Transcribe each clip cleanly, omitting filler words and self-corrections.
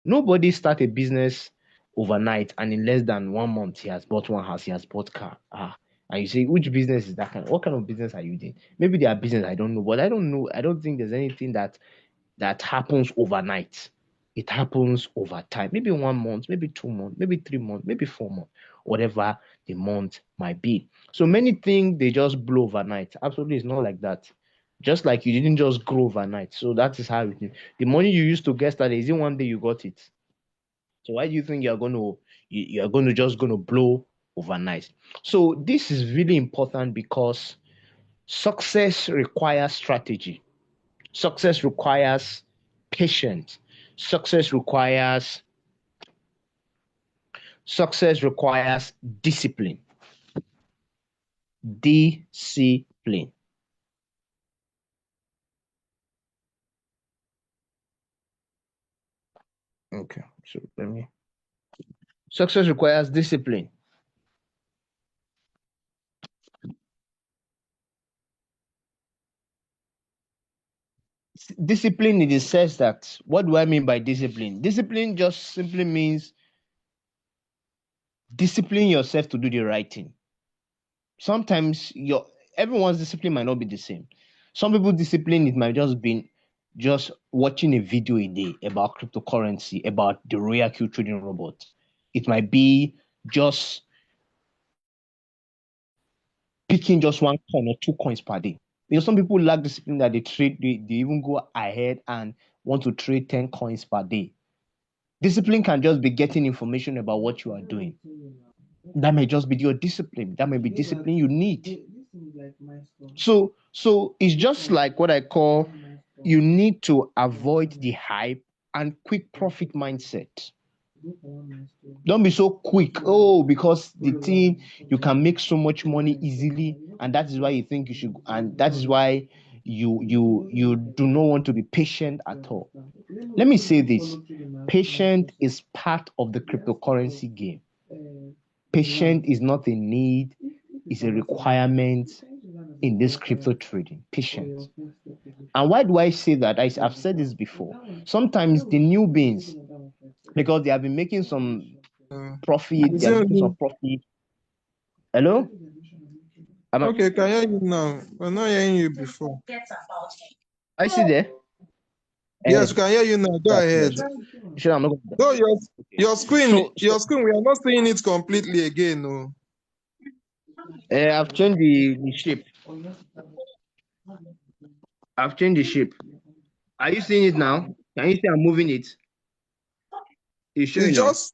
Nobody start a business overnight and in less than 1 month he has bought one house, he has bought car. And you say, which business is that kind? What kind of business are you doing? Maybe they are business, I don't know, but I don't know. I don't think there's anything that happens overnight. It happens over time. Maybe 1 month, maybe 2 months, maybe 3 months, maybe 4 months, whatever the month might be. So many things they just blow overnight. Absolutely, it's not like that. Just like you didn't just grow overnight. So that is how it is. The money you used to get started, is it one day you got it? So why do you think you're going to just going to blow overnight? So this is really important because success requires strategy. Success requires patience. Success requires success requires discipline. Discipline. Okay. So let me. Success requires discipline. Discipline in the sense that, what do I mean by discipline? Discipline just simply means discipline yourself to do the right thing. Sometimes everyone's discipline might not be the same. Some people discipline, it might just be just watching a video a day about cryptocurrency, about the real Q trading robot. It might be just picking just one coin or 2 coins per day. Some people lack discipline that they even go ahead and want to trade 10 coins per day. Discipline can just be getting information about what you are doing. That may just be your discipline. That may be discipline you need. So it's just like what I call, you need to avoid the hype and quick profit mindset. Don't be so quick. Oh, because the thing, you can make so much money easily, and that is why you think you should, and that is why you do not want to be patient at all. Let me say this: patient is part of the cryptocurrency game. Patient is not a need, it's a requirement in this crypto trading. Patient. And why do I say that? I've said this before. Sometimes the newbies, because they have been making some profit, they are making some profit. Hello? Okay, can I hear you now? I'm not hearing you before. I see there. Yes, we can hear you now. Go ahead. Sure, I'm not No, your screen, we are not seeing it completely again. No. I've changed the shape. I've changed the shape. Are you seeing it now? Can you see I'm moving it? It's showing It's now. just,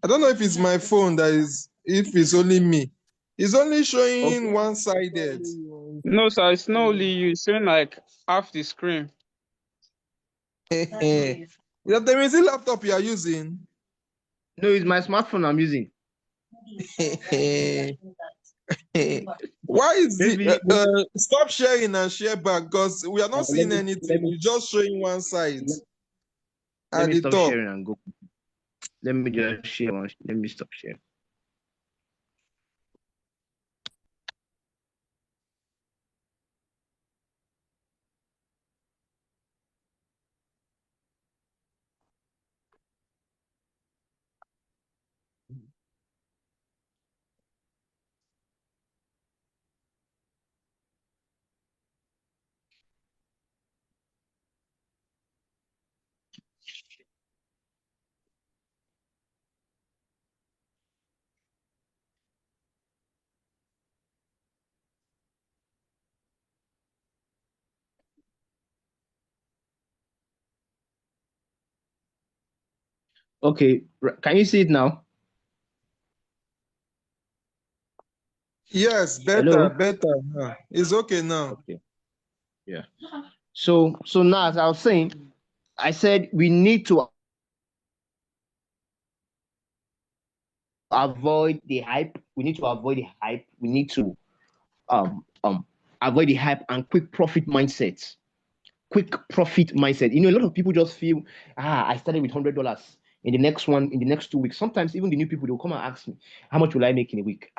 I don't know if it's my phone if it's only me. It's only showing one-sided. No, sir, it's not only you. It's showing like half the screen. Is that the Rinzi laptop you are using? No, it's my smartphone I'm using. Why is it? Stop sharing and share back, because we are not seeing anything. It's just showing one side Let at me the stop top. sharing and go. Let me just share one. Let me stop sharing. Okay, can you see it now? Yes, better, Hello? better. It's okay now. Okay. Yeah. So now, as I was saying, I said we need to avoid the hype. We need to avoid the hype. We need to avoid the hype and quick profit mindsets. Quick profit mindset. A lot of people just feel, I started with $100. In the next 2 weeks, sometimes even the new people, they'll come and ask me, how much will I make in a week?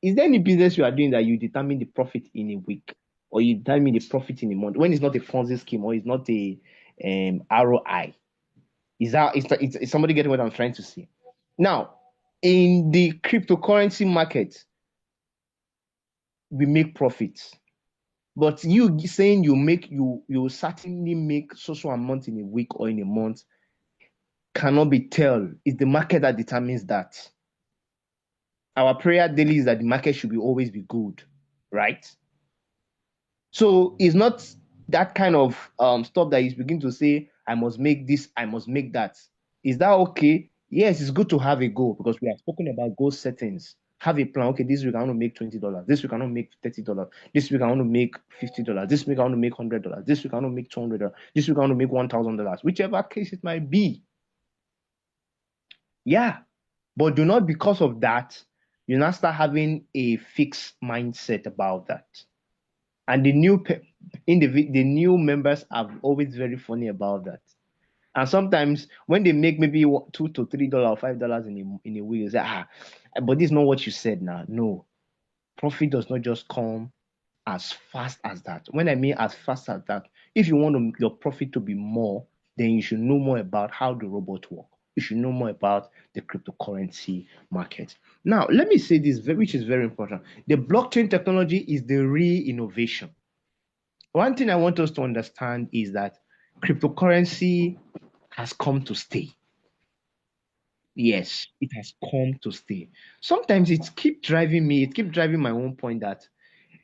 Is there any business you are doing that you determine the profit in a week, or you determine the profit in a month, when it's not a Ponzi scheme or it's not a ROI? Is somebody getting what I'm trying to say? Now, in the cryptocurrency market, we make profits. But you saying you certainly make social amount in a week or in a month cannot be tell. It's the market that determines that. Our prayer daily is that the market should always be good, right? So it's not that kind of stuff that he's beginning to say, I must make this, I must make that. Is that okay? Yes, it's good to have a goal because we have spoken about goal settings. Have a plan. Okay, this week I want to make $20. This week I want to make $30. This week I want to make $50. This week I want to make $100. This week I want to make $200. This week I want to make $1,000. Whichever case it might be. Yeah, but do not because of that you now start having a fixed mindset about that. And the new members are always very funny about that. And sometimes when they make maybe $2 to $3 or $5 in a week, you say, but this is not what you said now. No, profit does not just come as fast as that. When I mean as fast as that, if you want your profit to be more, then you should know more about how the robot work. You should know more about the cryptocurrency market. Now, let me say this, which is very important. The blockchain technology is the real innovation. One thing I want us to understand is that cryptocurrency has come to stay. Yes, it has come to stay. Sometimes it keeps driving my own point that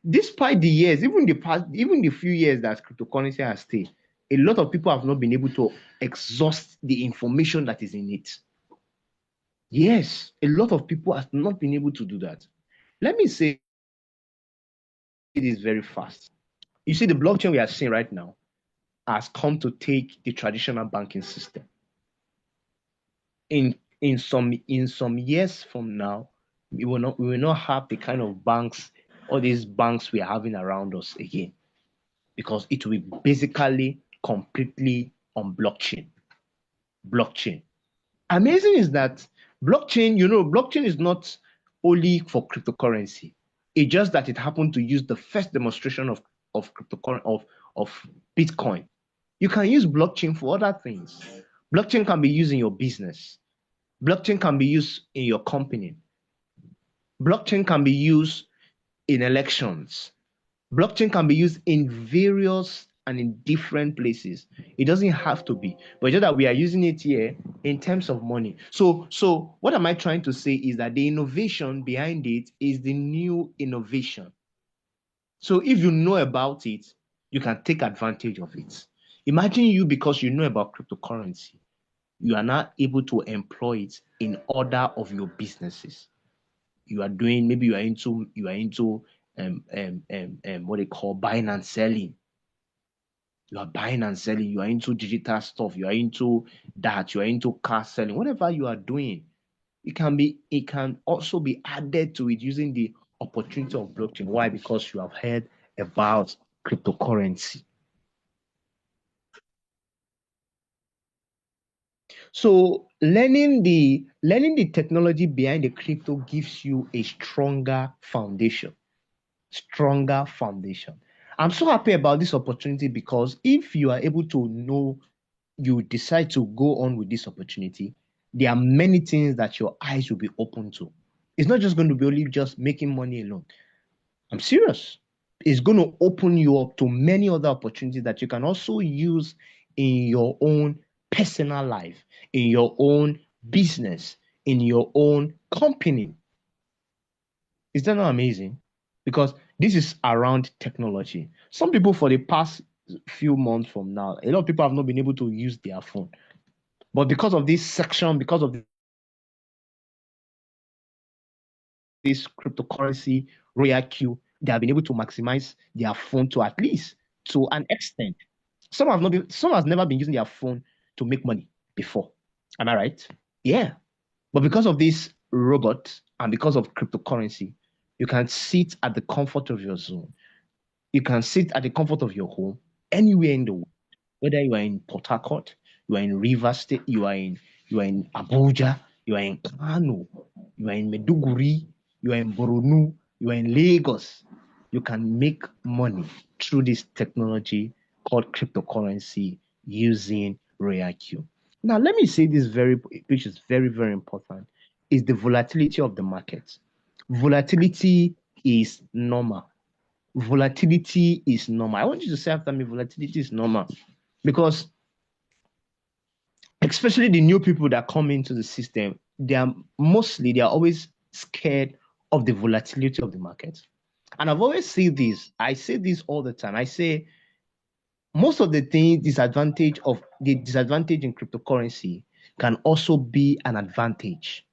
despite the years, even the few years that cryptocurrency has stayed, a lot of people have not been able to exhaust the information that is in it. Yes, a lot of people have not been able to do that. Let me say this very fast. You see, the blockchain we are seeing right now has come to take the traditional banking system. In some years from now, we will not have the kind of banks, all these banks we are having around us again, because it will be basically completely on blockchain. Amazing is that blockchain is not only for cryptocurrency. It's just that it happened to use the first demonstration of cryptocurrency of Bitcoin. You can use blockchain for other things. Blockchain can be used in your business. Blockchain can be used in your company. Blockchain can be used in elections. Blockchain can be used in various and in different places. It doesn't have to be, but just that we are using it here in terms of money. So what am I trying to say is that the innovation behind it is the new innovation. So if you know about it, you can take advantage of it. Imagine you, because you know about cryptocurrency, you are now able to employ it in order of your businesses. You are doing, maybe you are into what they call buying and selling. You are buying and selling, you are into digital stuff, you are into that, you are into car selling, whatever you are doing, it can also be added to it using the opportunity of blockchain. Why? Because you have heard about cryptocurrency. So learning the technology behind the crypto gives you a stronger foundation. I'm so happy about this opportunity because if you are able to know, you decide to go on with this opportunity, there are many things that your eyes will be open to. It's not just going to be only just making money alone. I'm serious. It's going to open you up to many other opportunities that you can also use in your own personal life, in your own business, in your own company. Is that not amazing? Because this is around technology. Some people, for the past few months from now, a lot of people have not been able to use their phone. But because of this section, because of this cryptocurrency royal queue, they have been able to maximize their phone to at least to an extent. Some has never been using their phone to make money before. Am I right? Yeah. But because of this robot and because of cryptocurrency, you can sit at the comfort of your zone. You can sit at the comfort of your home anywhere in the world, whether you are in Port Harcourt, you are in Rivers State, you are in Abuja, you are in Kano, you are in Meduguri, you are in Boronu, you are in Lagos. You can make money through this technology called cryptocurrency using RoyalQ. Now, let me say this which is very, very important, is the volatility of the market. Volatility is normal. Volatility is normal. I want you to say after me, volatility is normal. Because especially the new people that come into the system, they are always scared of the volatility of the market. And I've always said this. I say this all the time. I say most of the disadvantage in cryptocurrency can also be an advantage.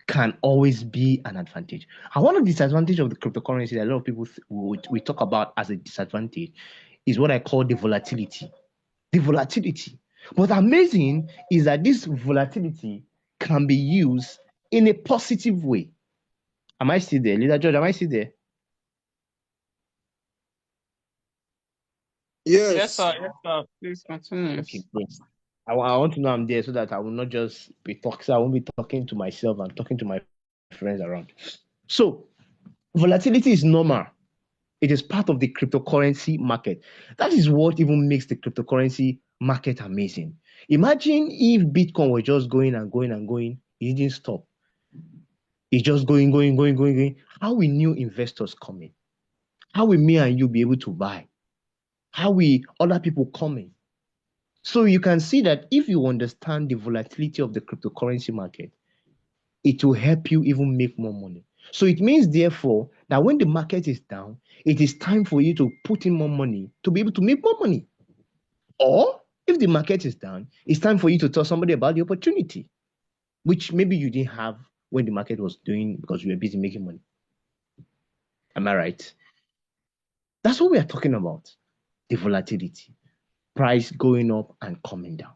Can always be an advantage. And one of the disadvantages of the cryptocurrency that a lot of people we talk about as a disadvantage is what I call the volatility. The volatility. What's amazing is that this volatility can be used in a positive way. Am I still there? Leader George, am I still there? Yes, Yes. sir. Yes, sir. Please continue. Okay, great. I want to know I'm there so that I will not just be talking. So I won't be talking to myself and talking to my friends around. So volatility is normal. It is part of the cryptocurrency market. That is what even makes the cryptocurrency market amazing. Imagine if Bitcoin were just going and going and going, it didn't stop. It's just going, going, going, going, going. How will new investors come in? How will me and you be able to buy? How will other people come in? So you can see that if you understand the volatility of the cryptocurrency market, it will help you even make more money. So it means, therefore, that when the market is down, it is time for you to put in more money to be able to make more money. Or if the market is down, it's time for you to tell somebody about the opportunity, which maybe you didn't have when the market was doing because you were busy making money. Am I right? That's what we are talking about. The volatility, price going up and coming down.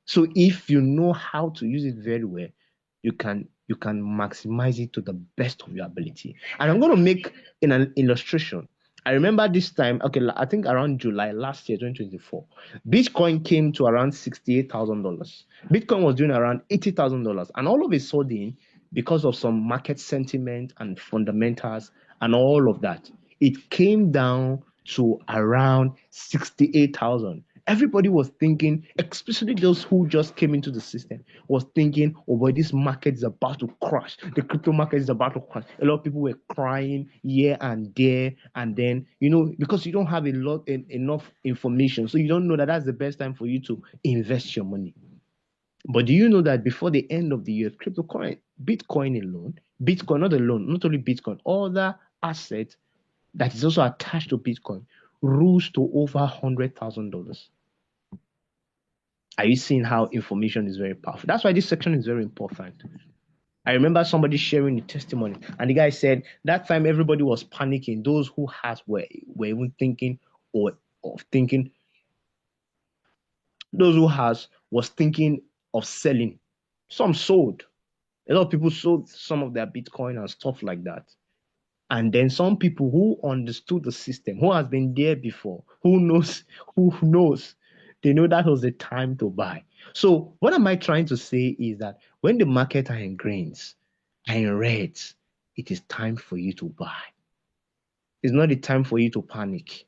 So if you know how to use it very well, you can maximize it to the best of your ability. And I'm going to make an illustration. I remember this time, okay, I think around July last year, 2024, Bitcoin came to around $68,000. Bitcoin was doing around $80,000. And all of a sudden, because of some market sentiment and fundamentals and all of that, it came down to around 68,000. Everybody was thinking, especially those who just came into the system, was thinking, oh boy, this market is about to crash. The crypto market is about to crash. A lot of people were crying here and there. And then, because you don't have enough information, so you don't know that that's the best time for you to invest your money. But do you know that before the end of the year, Bitcoin alone, Bitcoin, not alone, not only Bitcoin, other assets that is also attached to Bitcoin rose to over $100,000. Are you seeing how information is very powerful? That's why this section is very important. I remember somebody sharing the testimony, and the guy said that time everybody was panicking. Those who were even thinking of thinking. Those who was thinking of selling. Some sold. A lot of people sold some of their Bitcoin and stuff like that. And then some people who understood the system, who has been there before, who knows, they know that was the time to buy. So what am I trying to say is that when the market are in greens, are in reds, it is time for you to buy. It's not the time for you to panic.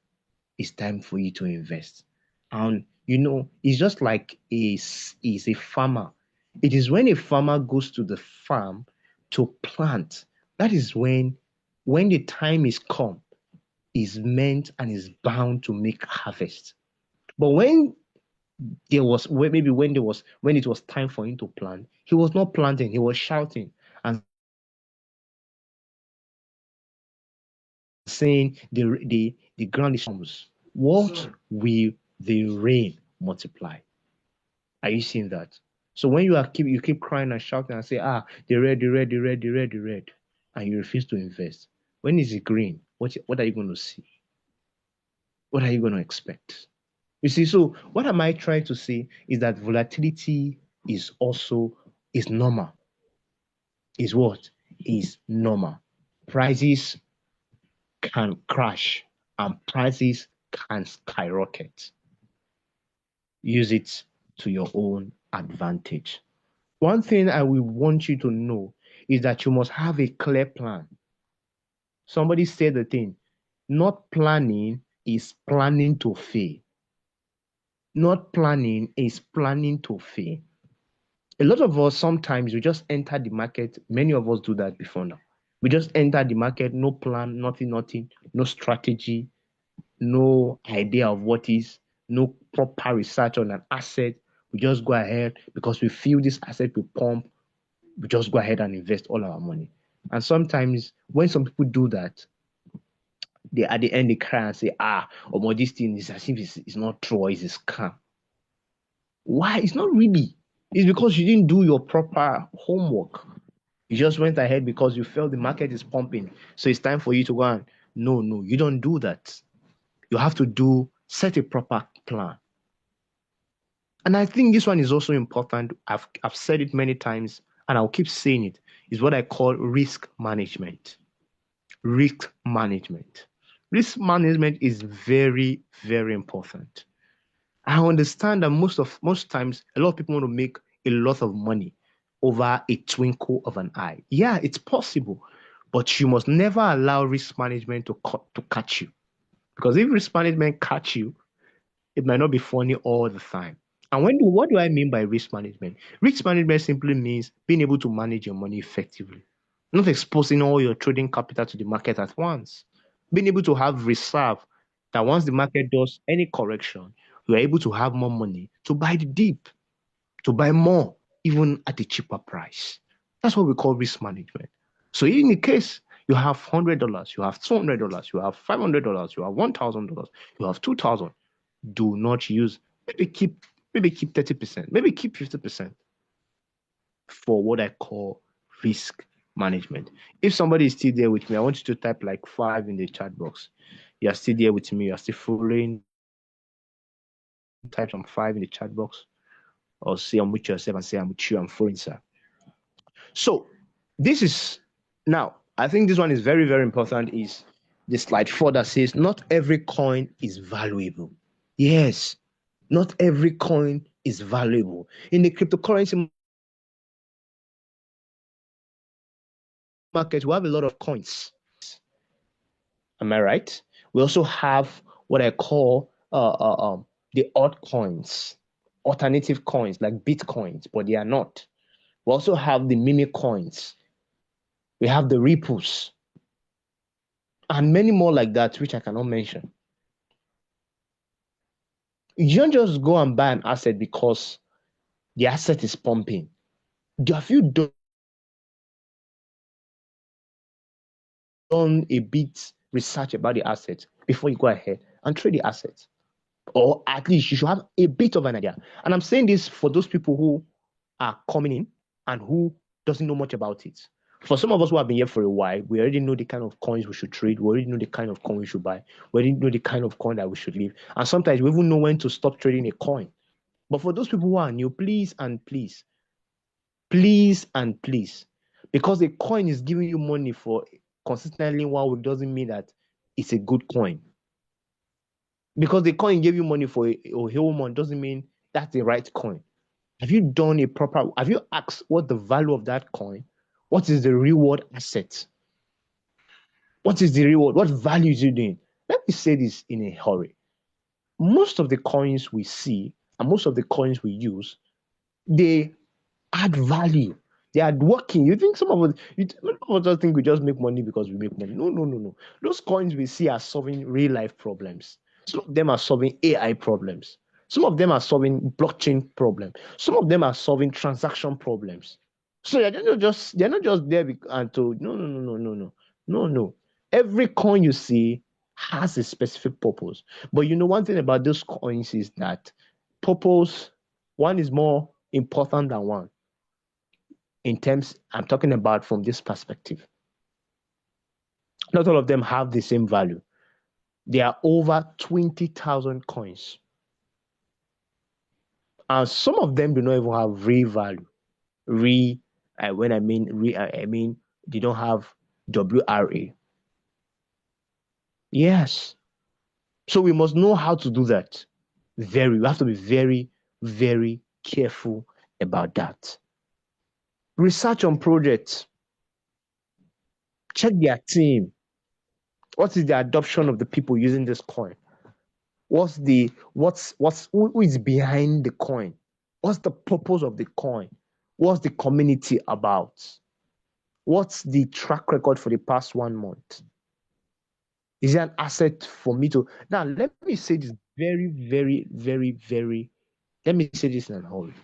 It's time for you to invest. And it's just like is a farmer. It is when a farmer goes to the farm to plant, that is when the time is come, is meant and is bound to make harvest. But when it was time for him to plant, he was not planting, he was shouting and saying the ground is what will the rain multiply? Are you seeing that? So when you keep crying and shouting and say, the red, the red, the red, the red, the red, and you refuse to invest, when is it green? What are you going to see? What are you going to expect? You see, so what am I trying to say is that volatility is normal. Is what? Is normal. Prices can crash and prices can skyrocket. Use it to your own advantage. One thing I will want you to know is that you must have a clear plan. Somebody said the thing, not planning is planning to fail. Not planning is planning to fail. A lot of us sometimes we just enter the market. Many of us do that before now. We just enter the market, no plan, nothing, no strategy, no idea of what is, no proper research on an asset. We just go ahead because we feel this asset will pump. We just go ahead and invest all our money. And sometimes when some people do that, they at the end they cry and say, oh, this thing is as if it's not true or it's a scam. Why? It's not really. It's because you didn't do your proper homework. You just went ahead because you felt the market is pumping. So it's time for you to go and no, you don't do that. You have to set a proper plan. And I think this one is also important. I've said it many times and I'll keep saying it. Is what I call risk management. Risk management. Risk management is very, very important. I understand that most times a lot of people want to make a lot of money over a twinkle of an eye. Yeah, it's possible, but you must never allow risk management to catch you. Because if risk management catch you, it might not be funny all the time. And what do I mean by risk management? Risk management simply means being able to manage your money effectively, not exposing all your trading capital to the market at once, being able to have reserve that once the market does any correction, you are able to have more money to buy the dip, to buy more, even at a cheaper price. That's what we call risk management. So in the case you have $100, you have $200, you have $500, you have $1,000, you have 2,000, do not use, maybe keep 30%, maybe keep 50% for what I call risk management. If somebody is still there with me, I want you to type like 5 in the chat box. You are still there with me, you are still following. Type some 5 in the chat box, or say I'm with yourself and say I'm with you, I'm following, sir. So this is now, I think this one is very, very important. Is the slide 4 that says not every coin is valuable. Yes, not every coin is valuable. In the cryptocurrency market, we have a lot of coins. Am I right? We also have what I call the altcoins, alternative coins like bitcoins, but they are not. We also have the meme coins. We have the ripples and many more like that, which I cannot mention. You don't just go and buy an asset because the asset is pumping. Have you done a bit research about the asset before you go ahead and trade the asset? Or at least you should have a bit of an idea. And I'm saying this for those people who are coming in and who doesn't know much about it. For some of us who have been here for a while, we already know the kind of coins we should trade. We already know the kind of coin we should buy. We already know the kind of coin that we should leave. And sometimes we even know when to stop trading a coin. But for those people who are new, please and please, because a coin is giving you money for consistently 1 week doesn't mean that it's a good coin. Because the coin gave you money for a whole month doesn't mean that's the right coin. Have you asked what the value of that coin? What is the reward asset? What is the reward? What value is it doing? Let me say this in a hurry. Most of the coins we see and most of the coins we use, they add value. They are working. You think some of us just think we just make money because we make money. No. Those coins we see are solving real life problems. Some of them are solving AI problems. Some of them are solving blockchain problems. Some of them are solving transaction problems. So they're not just there and to no. Every coin you see has a specific purpose. But you know one thing about those coins is that purpose, one is more important than one. In terms, I'm talking about from this perspective. Not all of them have the same value. There are over 20,000 coins. And some of them do not even have real value. When I mean real, I mean they don't have WRA. Yes. So we must know how to do that. We have to be very, very careful about that. Research on projects. Check their team. What is the adoption of the people using this coin? Who is behind the coin? What's the purpose of the coin? What's the community about? What's the track record for the past 1 month? Is it an asset for me to now? Let me say this very, very, very, very. Let me say this in a hurry.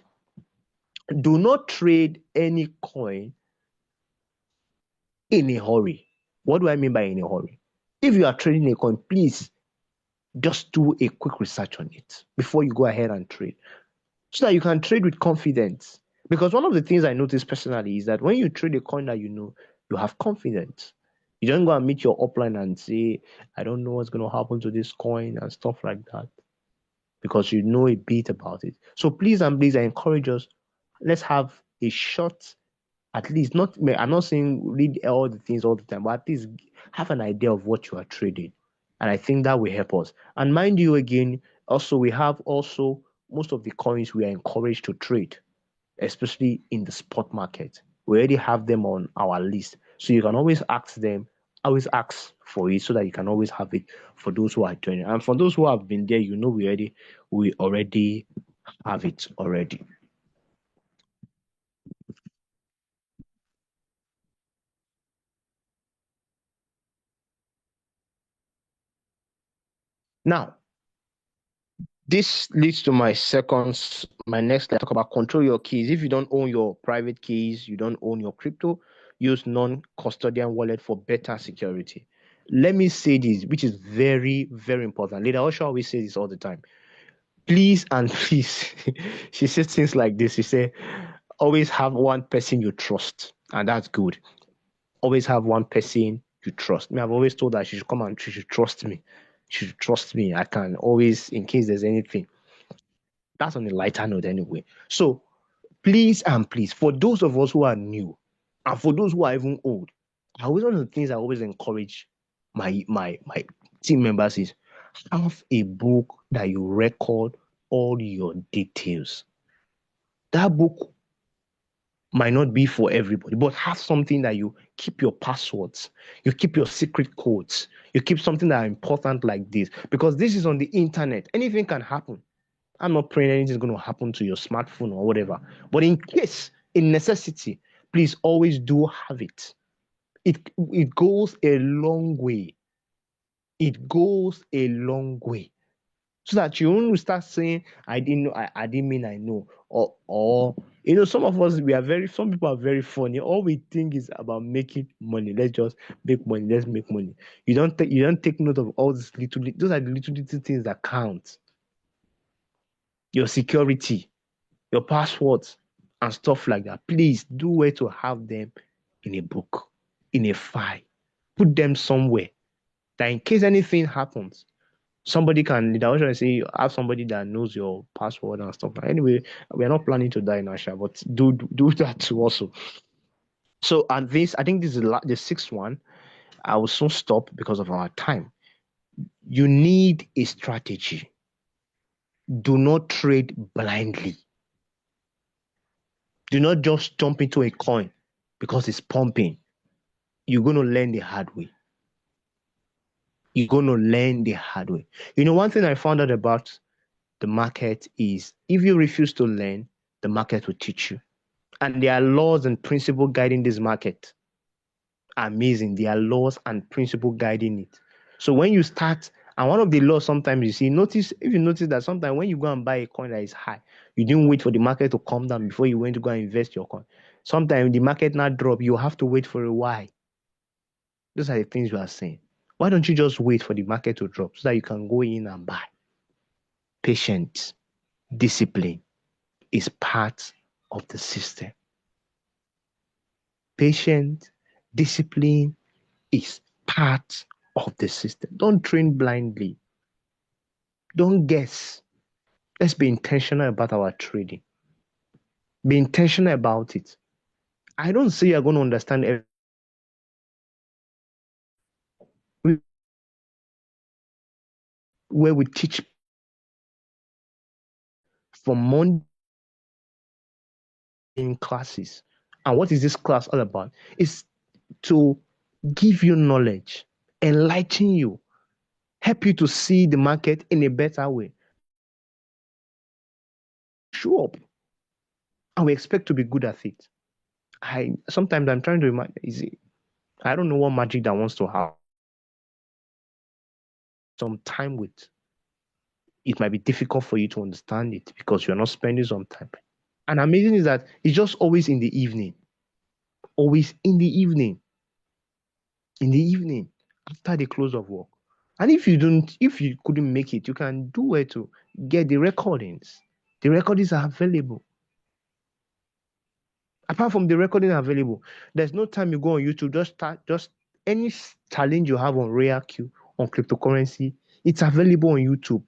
Do not trade any coin in a hurry. What do I mean by in a hurry? If you are trading a coin, please just do a quick research on it before you go ahead and trade so that you can trade with confidence. Because one of the things I noticed personally is that when you trade a coin that you know, you have confidence. You don't go and meet your upline and say, I don't know what's going to happen to this coin and stuff like that because you know a bit about it. So please and please, I encourage us, let's have a short, at least, not, I'm not saying read all the things all the time, but at least have an idea of what you are trading. And I think that will help us. And mind you, again, also, we have also most of the coins we are encouraged to trade, especially in the spot market. We already have them on our list. So you can always ask for it so that you can always have it for those who are joining. And for those who have been there, you know we already have it already. Now, this leads to my next slide. Talk about control your keys. If you don't own your private keys, you don't own your crypto, use non-custodian wallet for better security. Let me say this, which is very, very important. Leader Osha always says this all the time. Please and please, she says things like this. She said, always have one person you trust, and that's good. Always have one person you trust. Me, I've always told her she should come and she should trust me. She should trust me. I can always, in case there's anything. That's on a lighter note anyway. So please and please, for those of us who are new, and for those who are even old, one of the things I always encourage my team members is have a book that you record all your details. That book might not be for everybody, but have something that you keep your passwords, you keep your secret codes, you keep something that are important like this, because this is on the internet. Anything can happen. I'm not praying anything's going to happen to your smartphone or whatever. But in case, in necessity, please always do have it. It goes a long way. It goes a long way. So that you won't start saying, I didn't know, I didn't mean I know. Or some of us some people are very funny. All we think is about making money. Let's just make money. Let's make money. You don't take note of all these those are the little things that count. Your security, your passwords, and stuff like that. Please do where to have them in a book, in a file. Put them somewhere that in case anything happens, somebody can, I was trying to say, have somebody that knows your password and stuff. Anyway, we're not planning to die in Asha, but do that too also. So, and this, I think this is the sixth one. I will soon stop because of our time. You need a strategy. Do not trade blindly. Do not just jump into a coin because it's pumping. You're going to learn the hard way. You're going to learn the hard way. One thing I found out about the market is if you refuse to learn, the market will teach you. And there are laws and principles guiding this market. Amazing. There are laws and principles guiding it. So when you start, and one of the laws sometimes you see, if you notice that sometimes when you go and buy a coin that is high, you didn't wait for the market to come down before you went to go and invest your coin. Sometimes the market not drop, you have to wait for a while. Those are the things you are saying. Why don't you just wait for the market to drop so that you can go in and buy? Patience, discipline is part of the system. Patience, discipline is part of the system. Don't train blindly. Don't guess. Let's be intentional about our trading. Be intentional about it. I don't say you're going to understand everything. Where we teach from Monday in classes. And what is this class all about? It's to give you knowledge, enlighten you, help you to see the market in a better way. Show up, and we expect to be good at it. Sometimes I'm trying to imagine. I don't know what magic that wants to have some time with. It might be difficult for you to understand it because you're not spending some time. And amazing is that it's just always in the evening. Always in the evening. In the evening, after the close of work. And if you couldn't make it, you can do it to get the recordings. The recordings are available. Apart from the recording available, there's no time you go on YouTube, just any challenge you have on Rare Q, on cryptocurrency, it's available on YouTube.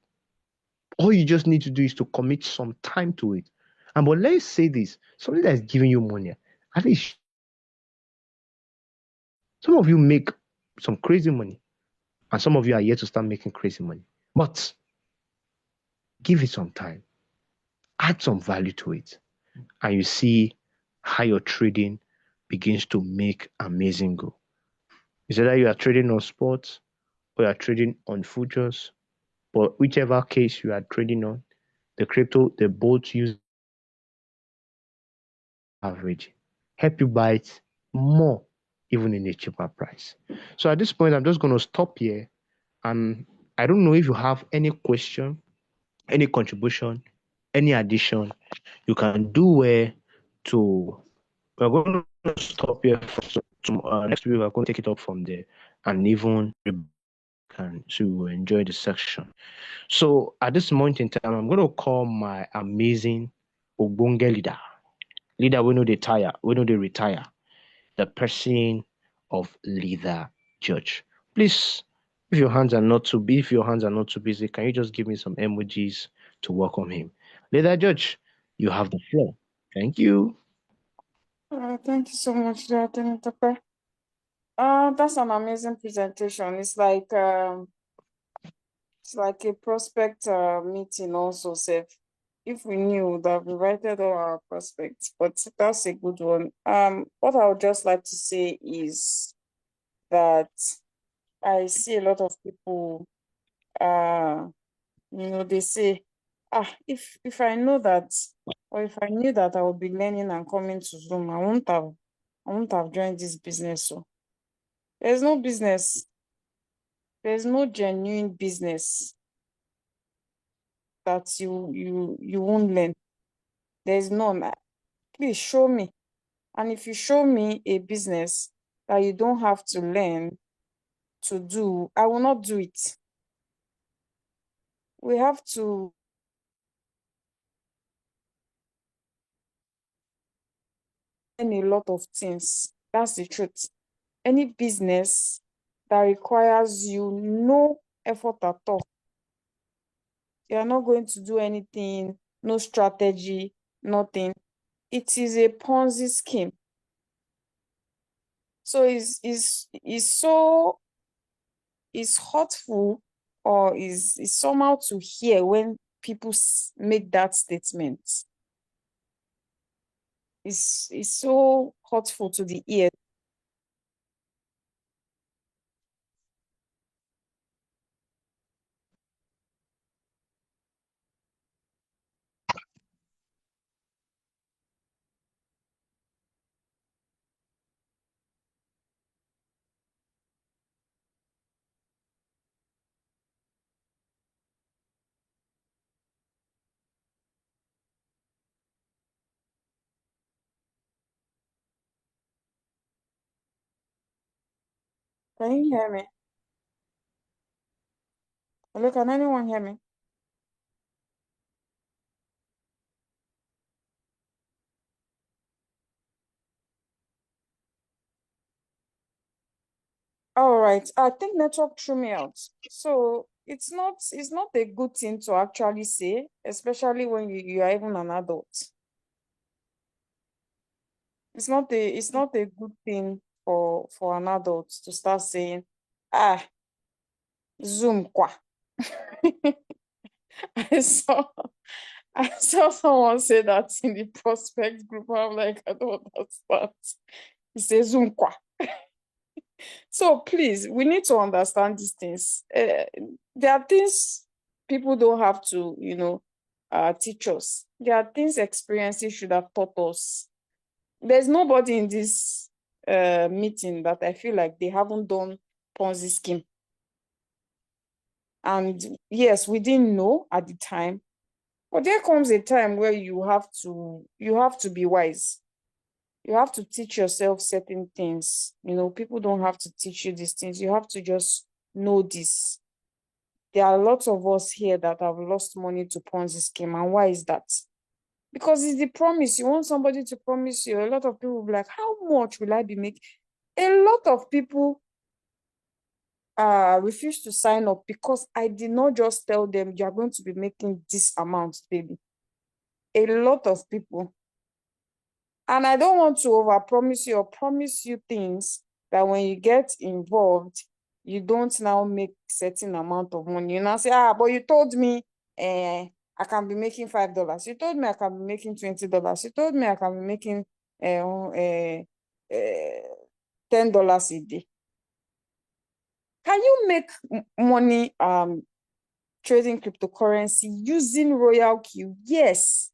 All you just need to do is to commit some time to it. And but let's say this, something that is giving you money, at least some of you make some crazy money, and some of you are yet to start making crazy money. But give it some time, add some value to it, and you see how your trading begins to make amazing go. Is either you are trading on sports or you are trading on futures, but whichever case you are trading on, the crypto, they both use average. Help you buy it more, even in a cheaper price. So at this point, I'm just going to stop here. And I don't know if you have any question, any contribution, any addition, you can do where to. We're going to stop here for next week. We're going to take it up from there and even can to enjoy the section. So at this moment in time, I'm going to call my amazing Ogbonge leader. We know they tire, we know they retire. The person of leader Judge. Please, if your hands are not too busy, can you just give me some emojis to welcome him? Leader Judge, you have the floor. Thank you. Thank you so much, Temitope. That's an amazing presentation. It's like a prospect meeting also, Seth. If we knew, we would have invited all our prospects, but that's a good one. What I would just like to say is that I see a lot of people, they say, if I know that, or if I knew that I would be learning and coming to Zoom, I won't have joined this business. So there's no business, there's no genuine business that you won't learn. There's none. Please show me. And if you show me a business that you don't have to learn to do, I will not do it. We have to learn a lot of things. That's the truth. Any business that requires you no effort at all, you are not going to do anything, no strategy, nothing. It is a Ponzi scheme. So it's hurtful, or is somehow to hear when people make that statement. It's so hurtful to the ear. Can you hear me? Hello, can anyone hear me? All right. I think network threw me out. So it's not a good thing to actually say, especially when you are even an adult. It's not a good thing for an adult to start saying, Zoom kwa. I saw someone say that in the prospect group. I'm like, I don't understand. He says Zoom kwa. So please, we need to understand these things. There are things people don't have to, teach us. There are things experiences should have taught us. There's nobody in this meeting that I feel like they haven't done Ponzi scheme. And yes, we didn't know at the time, but there comes a time where you have to be wise. You have to teach yourself certain things. People don't have to teach you these things. You have to just know this. There are lots of us here that have lost money to Ponzi scheme. And why is that? Because it's the promise. You want somebody to promise you. A lot of people will be like, how much will I be making? A lot of people refuse to sign up because I did not just tell them you are going to be making this amount daily. A lot of people. And I don't want to overpromise you or promise you things that when you get involved, you don't now make certain amount of money. You now say, but you told me I can be making $5. You told me I can be making $20. You told me I can be making $10 a day. Can you make money trading cryptocurrency using Royal Q? Yes.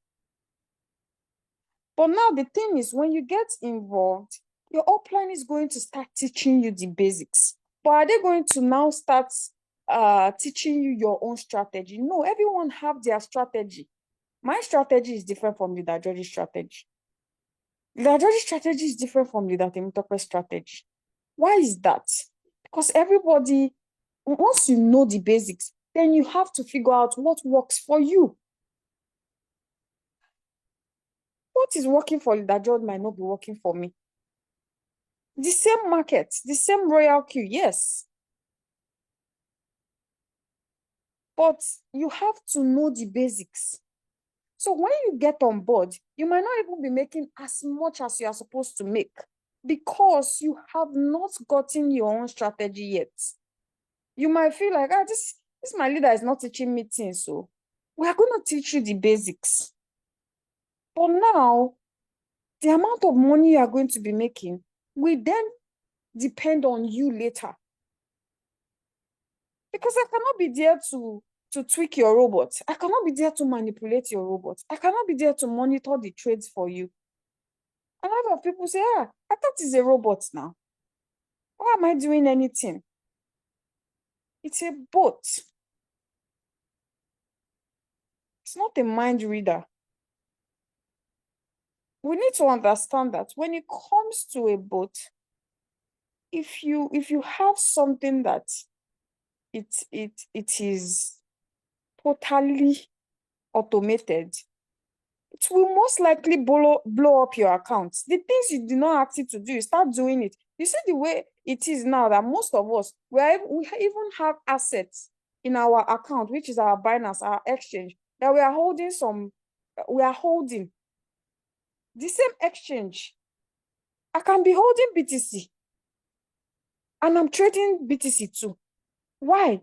But now the thing is, when you get involved, your upline is going to start teaching you the basics. But are they going to now start teaching you your own strategy? No, everyone have their strategy. My strategy is different from the Dajodi strategy. The Dajodi strategy is different from the Datemitope strategy. Why is that? Because everybody, once you know the basics, then you have to figure out what works for you. What is working for the Dajodi might not be working for me. The same market, the same Royal Q, yes. But you have to know the basics. So when you get on board, you might not even be making as much as you are supposed to make because you have not gotten your own strategy yet. You might feel like, this my leader is not teaching me things, so we are going to teach you the basics. But now, the amount of money you are going to be making will then depend on you later. Because I cannot be there to tweak your robot. I cannot be there to manipulate your robot. I cannot be there to monitor the trades for you. A lot of people say, I thought it's a robot now. Why am I doing anything? It's a bot. It's not a mind reader. We need to understand that when it comes to a bot, if you have something that it is totally automated, it will most likely blow up your account. The things you did not ask it to do, you start doing it. You see the way it is now that most of us, we even have assets in our account, which is our Binance, our exchange, that we are holding the same exchange. I can be holding BTC and I'm trading BTC too. Why?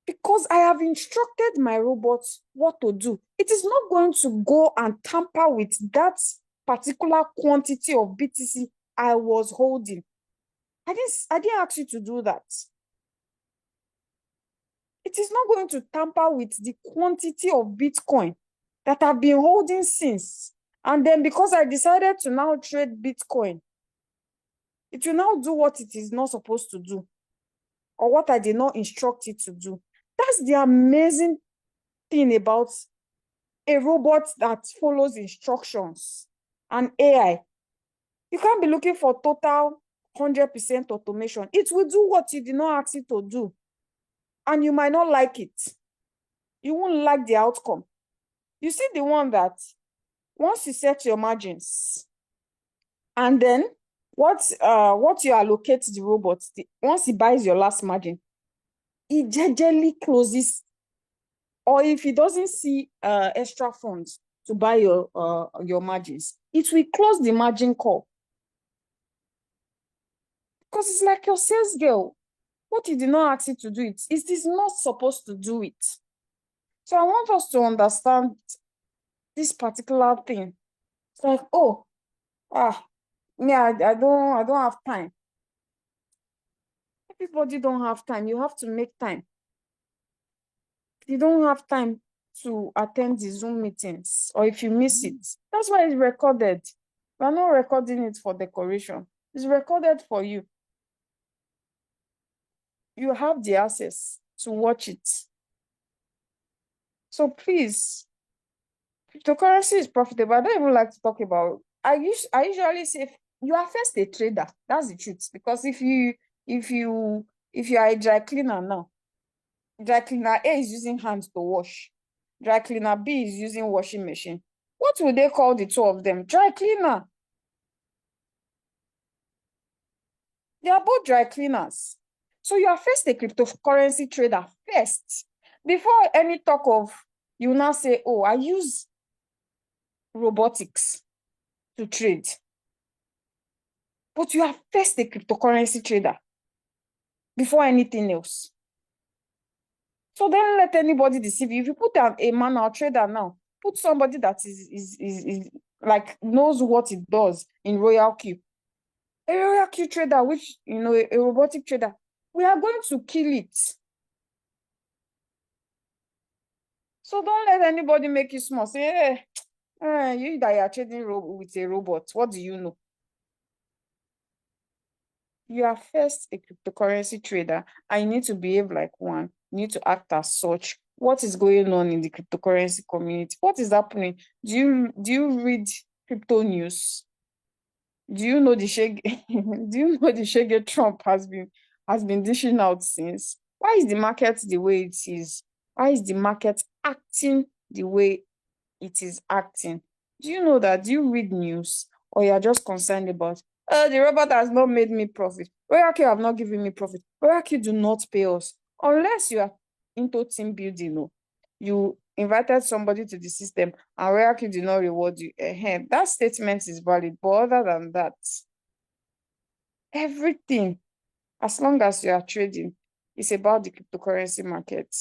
Because I have instructed my robots what to do. It is not going to go and tamper with that particular quantity of BTC I was holding. I didn't ask you to do that. It is not going to tamper with the quantity of Bitcoin that I've been holding since. And then because I decided to now trade Bitcoin, it will now do what it is not supposed to do or what I did not instruct it to do. That's the amazing thing about a robot that follows instructions and AI. You can't be looking for total 100% automation. It will do what you did not ask it to do. And you might not like it. You won't like the outcome. You see the one that once you set your margins and then what you allocate the robot, once he buys your last margin, he generally closes. Or if he doesn't see extra funds to buy your margins, it will close the margin call. Because it's like your sales girl. What you did not ask it to do, it is not supposed to do it. So I want us to understand this particular thing. It's like, I don't have time. Everybody don't have time. You have to make time. you don't have time to attend the Zoom meetings, or if you miss it, that's why it's recorded. We're not recording it for decoration. It's recorded for you. You have the access to watch it. So please, cryptocurrency is profitable. I don't even like to talk about it. I usually say you are first a trader. That's the truth. Because if you are a dry cleaner now, dry cleaner A is using hands to wash. Dry cleaner B is using washing machine. What would they call the two of them? Dry cleaner. They are both dry cleaners. So you are first a cryptocurrency trader first. Before any talk of, you now say, oh, I use robotics to trade. But you are first a cryptocurrency trader before anything else. So don't let anybody deceive you. If you put a manual trader now, put somebody that is like knows what it does in Royal Q. A Royal Q trader, which, a robotic trader, we are going to kill it. So don't let anybody make you small. Say, you that are trading with a robot, what do you know? You are first a cryptocurrency trader, and you need to behave like one. You need to act as such. What is going on in the cryptocurrency community? What is happening? Do you read crypto news? Do you know the shege? Do you know the shege Trump has been dishing out since? Why is the market the way it is? Why is the market acting the way it is acting? Do you know that? Do you read news, or you are just concerned about, the robot has not made me profit? Royalty have not given me profit. Royalty do not pay us unless you are into team building. No, you invited somebody to the system and Royalty did not reward you. That statement is valid, but other than that, everything, as long as you are trading, it's about the cryptocurrency market.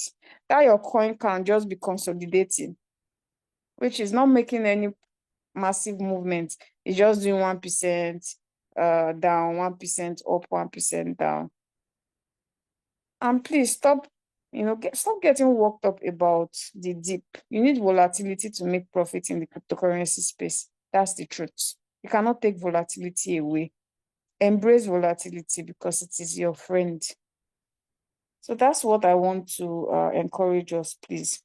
That your coin can just be consolidating, which is not making any massive movement. It's just doing 1% down, 1% up, 1% down. And please stop, stop getting worked up about the dip. You need volatility to make profit in the cryptocurrency space. That's the truth. You cannot take volatility away. Embrace volatility because it is your friend. So that's what I want to encourage us, please.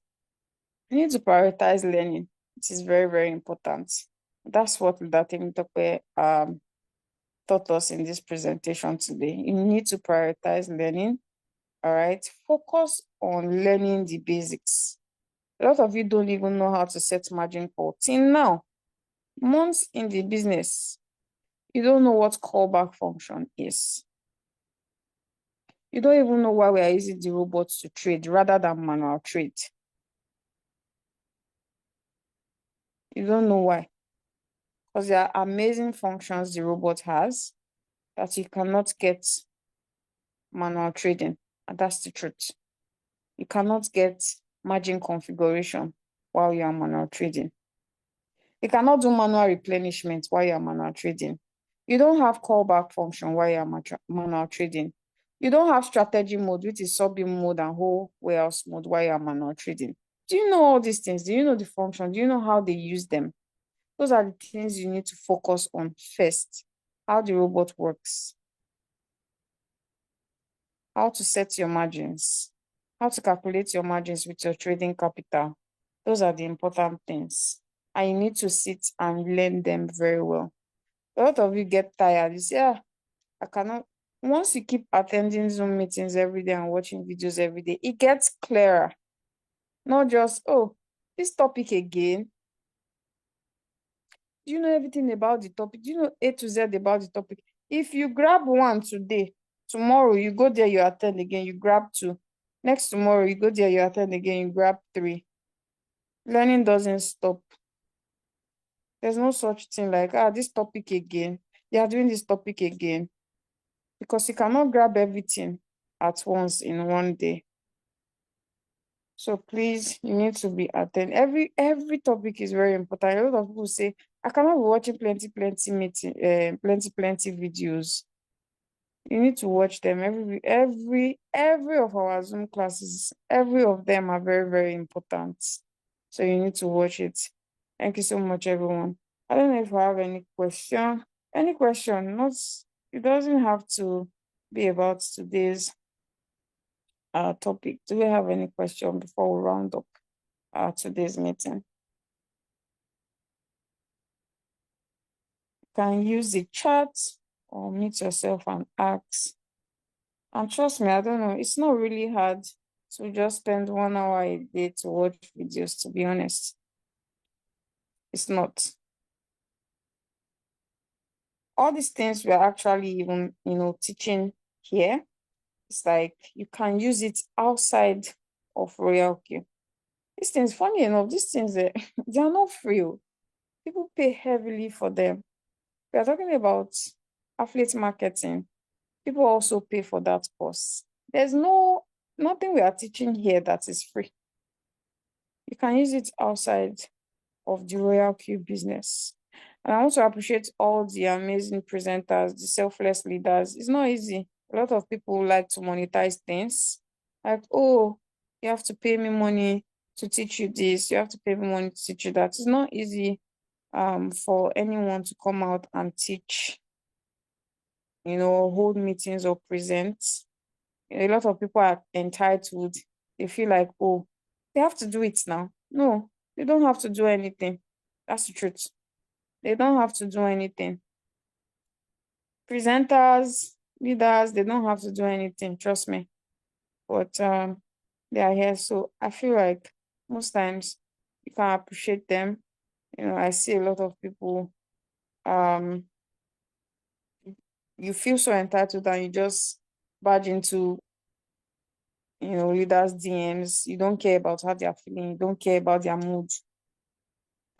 You need to prioritize learning. It is very, very important. That's what Datim Tope taught us in this presentation today. You need to prioritize learning. All right. Focus on learning the basics. A lot of you don't even know how to set margin call. Till now, months in the business, you don't know what callback function is. You don't even know why we are using the robots to trade rather than manual trade. You don't know why. Because there are amazing functions the robot has that you cannot get manual trading. And that's the truth. You cannot get margin configuration while you are manual trading. You cannot do manual replenishment while you are manual trading. You don't have callback function while you are manual trading. You don't have strategy mode, which is sub-beam mode and whole warehouse mode while you are manual trading. Do you know all these things? Do you know the function? Do you know how they use them? Those are the things you need to focus on first. How the robot works. How to set your margins. How to calculate your margins with your trading capital. Those are the important things. And you need to sit and learn them very well. A lot of you get tired. You say, I cannot. Once you keep attending Zoom meetings every day and watching videos every day, it gets clearer. Not just, this topic again. Do you know everything about the topic? Do you know A to Z about the topic? If you grab one today, tomorrow you go there, you attend again, you grab two. Next tomorrow, you go there, you attend again, you grab three. Learning doesn't stop. There's no such thing like, this topic again. They are doing this topic again. Because you cannot grab everything at once in one day. So please, you need to be attend. Every topic is very important. A lot of people say, I cannot be watching plenty videos. You need to watch them. Every of our Zoom classes, every of them are very, very important. So you need to watch it. Thank you so much, everyone. I don't know if I have any question. Any question? Not. It doesn't have to be about today's topic. Do we have any question before we round up today's meeting? You can use the chat or mute yourself and ask. And trust me, I don't know, it's not really hard to just spend 1 hour a day to watch videos, to be honest. It's not. All these things we're actually even, teaching here, it's like you can use it outside of Royal Q. These things, funny enough, these things, they are not free. People pay heavily for them. We are talking about affiliate marketing. People also pay for that course. There's nothing we are teaching here that is free. You can use it outside of the Royal Q business. And I want to appreciate all the amazing presenters, the selfless leaders. It's not easy. A lot of people like to monetize things. Like, oh, you have to pay me money to teach you this. You have to pay me money to teach you that. It's not easy for anyone to come out and teach, hold meetings or present. A lot of people are entitled. They feel like, oh, they have to do it now. No, they don't have to do anything. That's the truth. They don't have to do anything. Presenters, leaders, they don't have to do anything, trust me. But they are here. So I feel like most times you can appreciate them. I see a lot of people, you feel so entitled and you just barge into leaders' DMs. You don't care about how they are feeling, you don't care about their mood,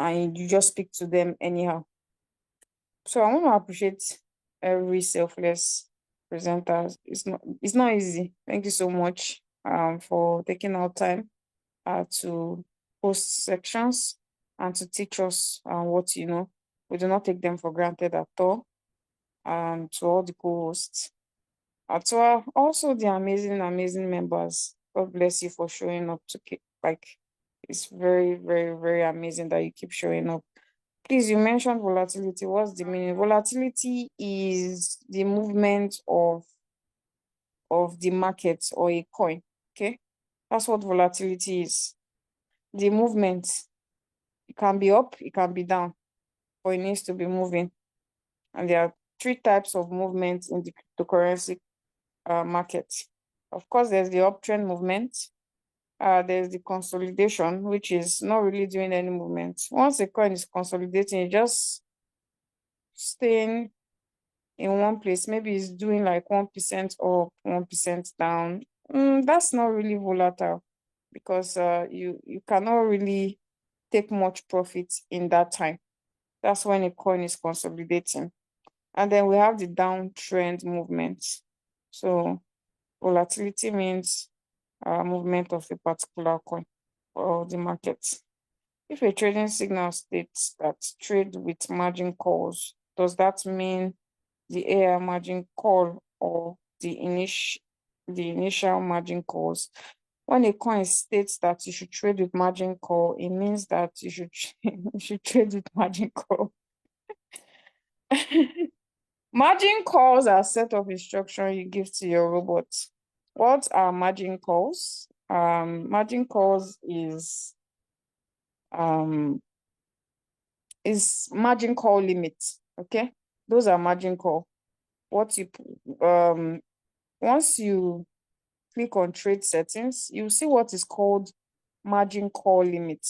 and you just speak to them anyhow. So I want to appreciate every selfless presenter. It's not easy. Thank you so much for taking our time to post sections and to teach us what you know. We do not take them for granted at all. And to all the co-hosts. To also the amazing members. God bless you for showing up to keep it's very, very, very amazing that you keep showing up. Please, you mentioned volatility. What's the meaning? Volatility is the movement of the market or a coin. Okay, that's what volatility is. The movement. It can be up, it can be down, but it needs to be moving. And there are 3 types of movement in the cryptocurrency market. Of course, there's the uptrend movement. There's the consolidation, which is not really doing any movement. Once a coin is consolidating, it just staying in one place. Maybe it's doing like 1% up, 1% down. That's not really volatile because you cannot really take much profit in that time. That's when a coin is consolidating. And then we have the downtrend movement. So volatility means movement of a particular coin or the market. If a trading signal states that trade with margin calls, does that mean the AI margin call or the initial margin calls? When a coin states that you should trade with margin call, it means that you should trade with margin call. Margin calls are a set of instructions you give to your robot. What are margin calls? Margin calls is margin call limit. Okay, those are margin call. Once you click on trade settings, you see what is called margin call limit.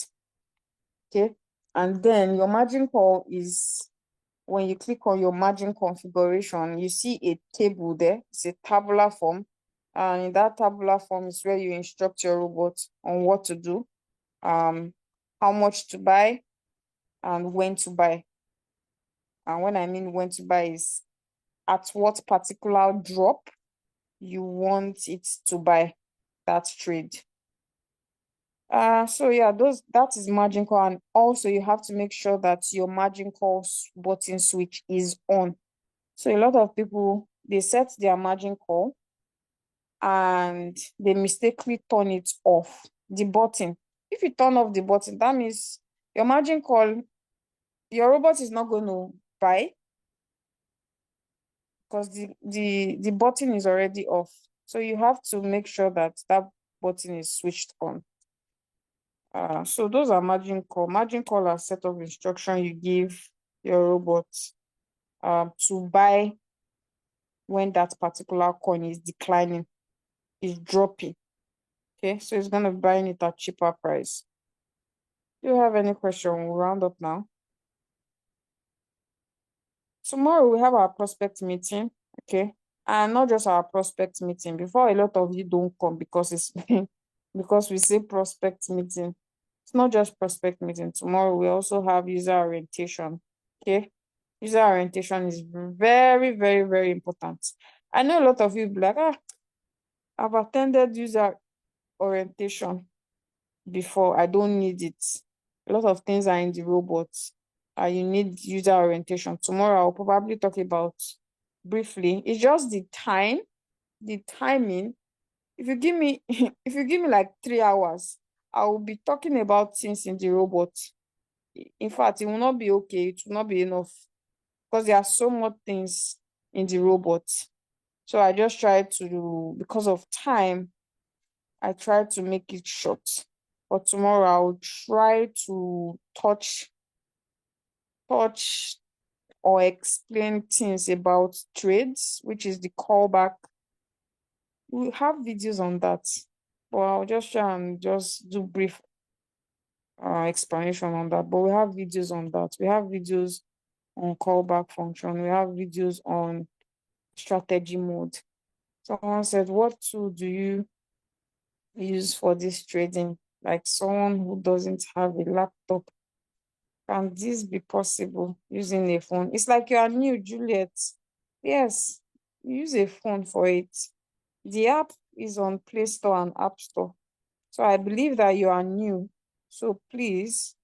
Okay, and then your margin call is when you click on your margin configuration, you see a table there. It's a tabular form. And in that tabular form is where you instruct your robot on what to do, how much to buy, and when to buy. And when I mean when to buy is at what particular drop you want it to buy that trade. So yeah, that is margin call, and also you have to make sure that your margin call button switch is on. So a lot of people they set their margin call and they mistakenly turn it off, the button. If you turn off the button, that means your margin call, your robot is not going to buy because the button is already off. So you have to make sure that that button is switched on. So those are margin call. Margin call are set of instruction you give your robot to buy when that particular coin is declining, is dropping. Okay, so it's gonna be buying it at cheaper price. Do you have any question? We'll round up now. Tomorrow we have our prospect meeting, okay? And not just our prospect meeting. Before a lot of you don't come because it's because we say prospect meeting. It's not just prospect meeting. Tomorrow we also have user orientation. Okay. User orientation is very, very, very important. I know a lot of you be like, I've attended user orientation before. I don't need it. A lot of things are in the robots. You need user orientation. Tomorrow I'll probably talk about briefly. It's just the time, the timing. If you give me if you give me like 3 hours, I will be talking about things in the robot. In fact, it will not be okay. It will not be enough because there are so much things in the robot. So I just try to, because of time, I try to make it short. But tomorrow I'll try to touch or explain things about trades, which is the callback. We have videos on that, but I'll just try and just do brief explanation on that. But we have videos on that. We have videos on callback function. We have videos on strategy mode. Someone said, what tool do you use for this trading? Like someone who doesn't have a laptop. Can this be possible using a phone? It's like you are new, Juliet. Yes, use a phone for it. The app is on Play Store and App Store. So I believe that you are new. So please,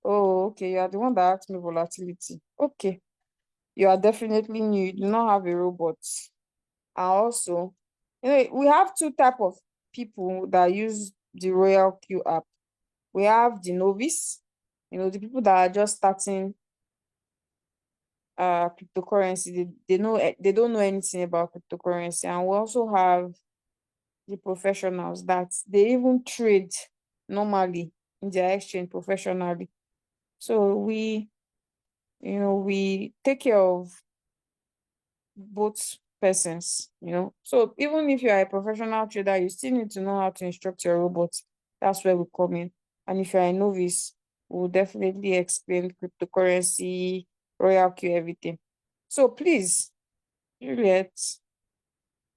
oh, okay, you are the one that asked me volatility. Okay, you are definitely new. You do not have a robot. And also, we have two type of people that use the Royal Q app. We have the novice, the people that are just starting cryptocurrency. They don't know anything about cryptocurrency. And we also have the professionals that they even trade normally in their exchange professionally. So we take care of both persons. So even if you are a professional trader, you still need to know how to instruct your robot. That's where we come in. And if you're a novice, we'll definitely explain cryptocurrency, Royal Q, everything. So please, Juliet,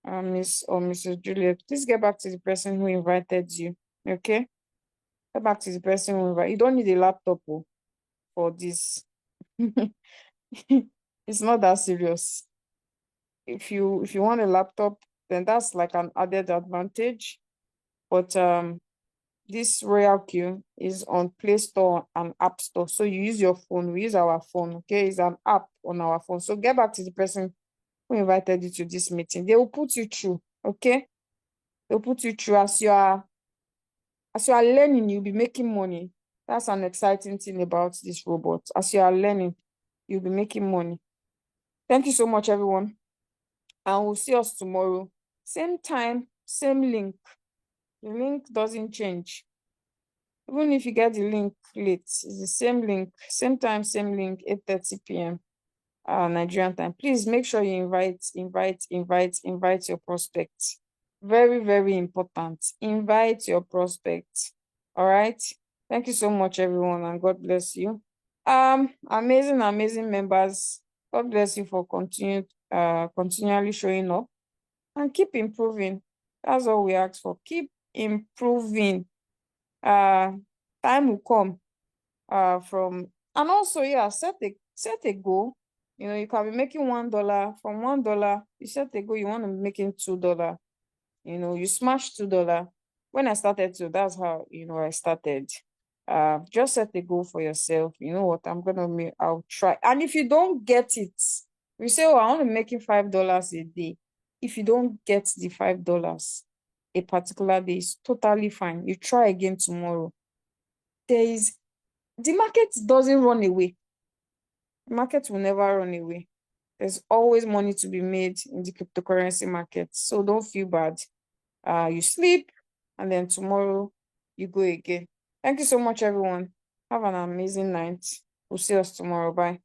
Miss or Mrs. Juliet, please get back to the person who invited you. Okay? Get back to the person who invited you. Don't need a laptop for this. It's not that serious. If you want a laptop, then that's like an added advantage. But this Royal Q is on Play Store and App Store. So you use your phone. We use our phone. Okay, it's an app on our phone. So get back to the person who invited you to this meeting. They will put you through. Okay, they'll put you through as you are learning. You'll be making money. That's an exciting thing about this robot. As you are learning, you'll be making money. Thank you so much, everyone. And we'll see us tomorrow. Same time, same link. The link doesn't change. Even if you get the link late, it's the same link, same time, same link, 8:30 p.m. Nigerian time. Please make sure you invite your prospects. Very, very important. Invite your prospects. All right. Thank you so much, everyone, and God bless you. Amazing members. God bless you for continually showing up and keep improving. That's all we ask for. Keep improving. Time will come and also set a goal. You can be making $1. From $1 you set a goal, you want to be making $2. You smash $2. When I started to, that's how I started. Just set a goal for yourself. You know what, I'll try. And if you don't get it, We say, oh, I want to make $5 a day. If you don't get the $5 a particular day, it's totally fine. You try again tomorrow. The market doesn't run away. The market will never run away. There's always money to be made in the cryptocurrency market. So don't feel bad. You sleep and then tomorrow you go again. Thank you so much, everyone. Have an amazing night. We'll see us tomorrow. Bye.